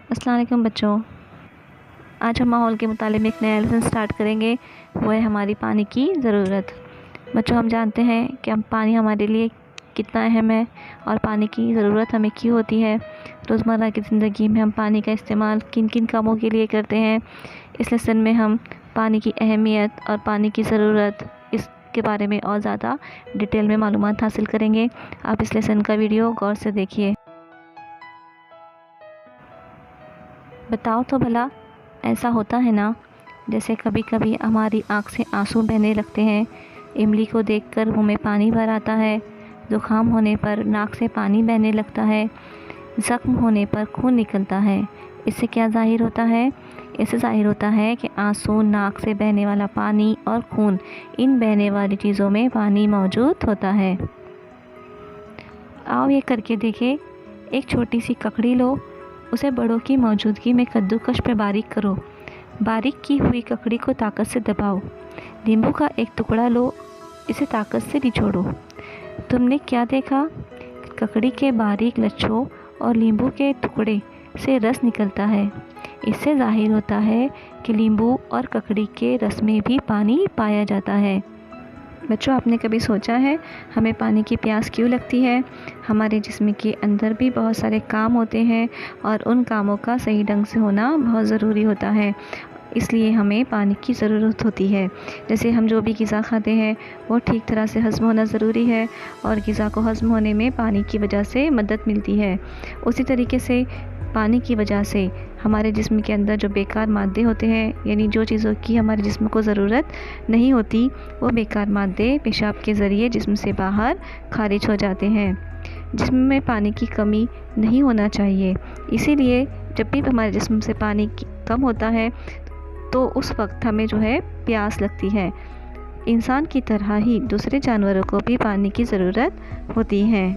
अस्सलाम वालेकुम बच्चों। आज हम माहौल के मुताले में एक नया लेसन स्टार्ट करेंगे। वो है हमारी पानी की ज़रूरत। बच्चों, हम जानते हैं कि हम पानी हमारे लिए कितना अहम है और पानी की ज़रूरत हमें क्यों होती है। रोज़मर्रा की ज़िंदगी में हम पानी का इस्तेमाल किन किन कामों के लिए करते हैं। इस लेसन में हम पानी की अहमियत और पानी की ज़रूरत इसके बारे में और ज़्यादा डिटेल में मालूमात हासिल करेंगे। आप इस लेसन का वीडियो गौर से देखिए। बताओ तो भला, ऐसा होता है ना, जैसे कभी कभी हमारी आँख से आंसू बहने लगते हैं, इमली को देखकर मुंह में पानी भर आता है, ज़ुकाम होने पर नाक से पानी बहने लगता है, ज़ख्म होने पर खून निकलता है। इससे क्या ज़ाहिर होता है? इससे ज़ाहिर होता है कि आंसू, नाक से बहने वाला पानी और खून, इन बहने वाली चीज़ों में पानी मौजूद होता है। आओ ये करके देखें। एक छोटी सी ककड़ी लो, उसे बड़ों की मौजूदगी में कद्दूकश पे बारीक करो। बारीक की हुई ककड़ी को ताकत से दबाओ। नींबू का एक टुकड़ा लो, इसे ताकत से निचोड़ो। तुमने क्या देखा? ककड़ी के बारीक लच्छों और नींबू के टुकड़े से रस निकलता है। इससे जाहिर होता है कि नींबू और ककड़ी के रस में भी पानी पाया जाता है। बच्चों, आपने कभी सोचा है हमें पानी की प्यास क्यों लगती है? हमारे जिस्म के अंदर भी बहुत सारे काम होते हैं और उन कामों का सही ढंग से होना बहुत ज़रूरी होता है, इसलिए हमें पानी की ज़रूरत होती है। जैसे हम जो भी ग़िज़ा खाते हैं वो ठीक तरह से हज़म होना ज़रूरी है और ग़िज़ा को हज़म होने में पानी की वजह से मदद मिलती है। उसी तरीके से पानी की वजह से हमारे जिस्म के अंदर जो बेकार मादे होते हैं, यानी जो चीज़ों की हमारे जिस्म को ज़रूरत नहीं होती, वो बेकार मादे पेशाब के ज़रिए जिस्म से बाहर खारिज हो जाते हैं। जिस्म में पानी की कमी नहीं होना चाहिए, इसीलिए जब भी हमारे जिस्म से पानी कम होता है तो उस वक्त हमें जो है प्यास लगती है। इंसान की तरह ही दूसरे जानवरों को भी पानी की ज़रूरत होती है।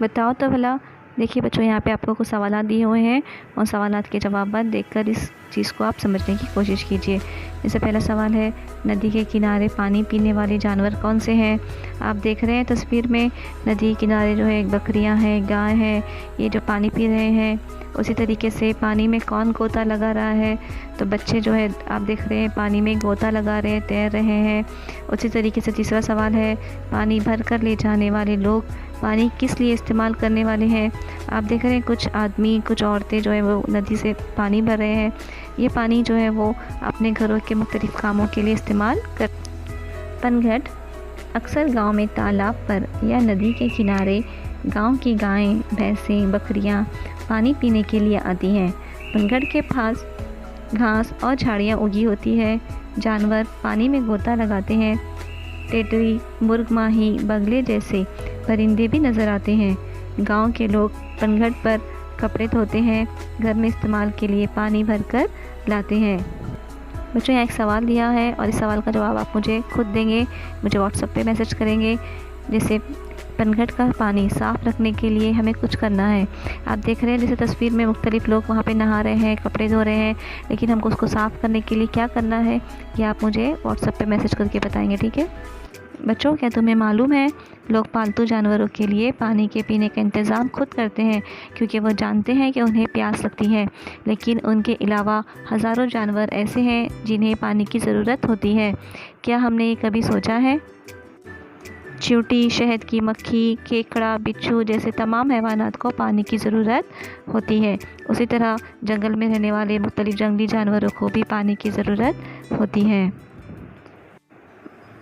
बताओ तो भला। देखिए बच्चों, यहाँ पे आपको कुछ सवालात दिए हुए हैं और सवालात के जवाब देखकर इस चीज़ को आप समझने की कोशिश कीजिए। जैसे पहला सवाल है, नदी के किनारे पानी पीने वाले जानवर कौन से हैं? आप देख रहे हैं तस्वीर में, नदी के किनारे जो है बकरियां हैं, गाय है, ये जो पानी पी रहे हैं। उसी तरीके से पानी में कौन गोता लगा रहा है? तो बच्चे जो है आप देख रहे हैं पानी में गोता लगा रहे हैं, तैर रहे हैं। उसी तरीके से तीसरा सवाल है, पानी भर कर ले जाने वाले लोग पानी किस लिए इस्तेमाल करने वाले हैं? आप देख रहे हैं कुछ आदमी, कुछ औरतें जो है वो नदी से पानी भर रहे हैं। ये पानी जो है वो अपने घरों के मुख्तलिफ़ कामों के लिए इस्तेमाल कर। पनघट अक्सर गांव में तालाब पर या नदी के किनारे गांव की गायें, भैंसें, बकरियां पानी पीने के लिए आती हैं। पनघट के पास घास और झाड़ियाँ उगी होती है। जानवर पानी में गोता लगाते हैं। टेटरी, मुर्गमाही, बगले जैसे परिंदे भी नज़र आते हैं। गांव के लोग पनघट पर कपड़े धोते हैं, घर में इस्तेमाल के लिए पानी भरकर लाते हैं। बच्चों, यहाँ एक सवाल दिया है और इस सवाल का जवाब आप मुझे खुद देंगे, मुझे व्हाट्सएप पे मैसेज करेंगे। जैसे पनघट का पानी साफ़ रखने के लिए हमें कुछ करना है। आप देख रहे हैं जैसे तस्वीर में मुख्तलिफ़ लोग वहाँ पे नहा रहे हैं, कपड़े धो रहे हैं, लेकिन हमको उसको साफ़ करने के लिए क्या करना है ये आप मुझे व्हाट्सएप पे मैसेज करके बताएंगे, ठीक है? बच्चों, क्या तुम्हें मालूम है लोग पालतू जानवरों के लिए पानी के पीने का इंतज़ाम खुद करते हैं, क्योंकि वो जानते हैं कि उन्हें प्यास लगती है। लेकिन उनके अलावा हज़ारों जानवर ऐसे हैं जिन्हें पानी की ज़रूरत होती है। क्या हमने ये कभी सोचा है? चींटी, शहद की मक्खी, केकड़ा, बिच्छू जैसे तमाम हैवानात को पानी की ज़रूरत होती है। उसी तरह जंगल में रहने वाले मुख्तलिफ़ जंगली जानवरों को भी पानी की ज़रूरत होती है।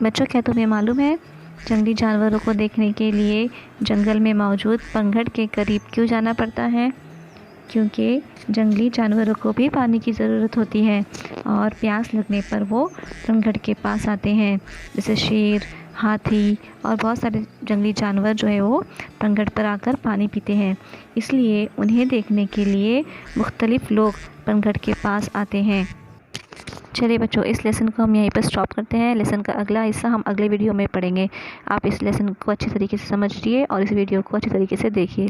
बच्चों, क्या तुम्हें मालूम है जंगली जानवरों को देखने के लिए जंगल में मौजूद पनघट के करीब क्यों जाना पड़ता है? क्योंकि जंगली जानवरों को भी पानी की ज़रूरत होती है और प्यास लगने पर वो पनघट के पास आते हैं। जैसे शेर, हाथी और बहुत सारे जंगली जानवर जो है वो पनघट पर आकर पानी पीते हैं, इसलिए उन्हें देखने के लिए मुख्तलिफ़ लोग पनघट के पास आते हैं। चलिए बच्चों, इस लेसन को हम यहीं पर स्टॉप करते हैं। लेसन का अगला हिस्सा हम अगले वीडियो में पढ़ेंगे। आप इस लेसन को अच्छी तरीके से समझिए और इस वीडियो को अच्छी तरीके से देखिए।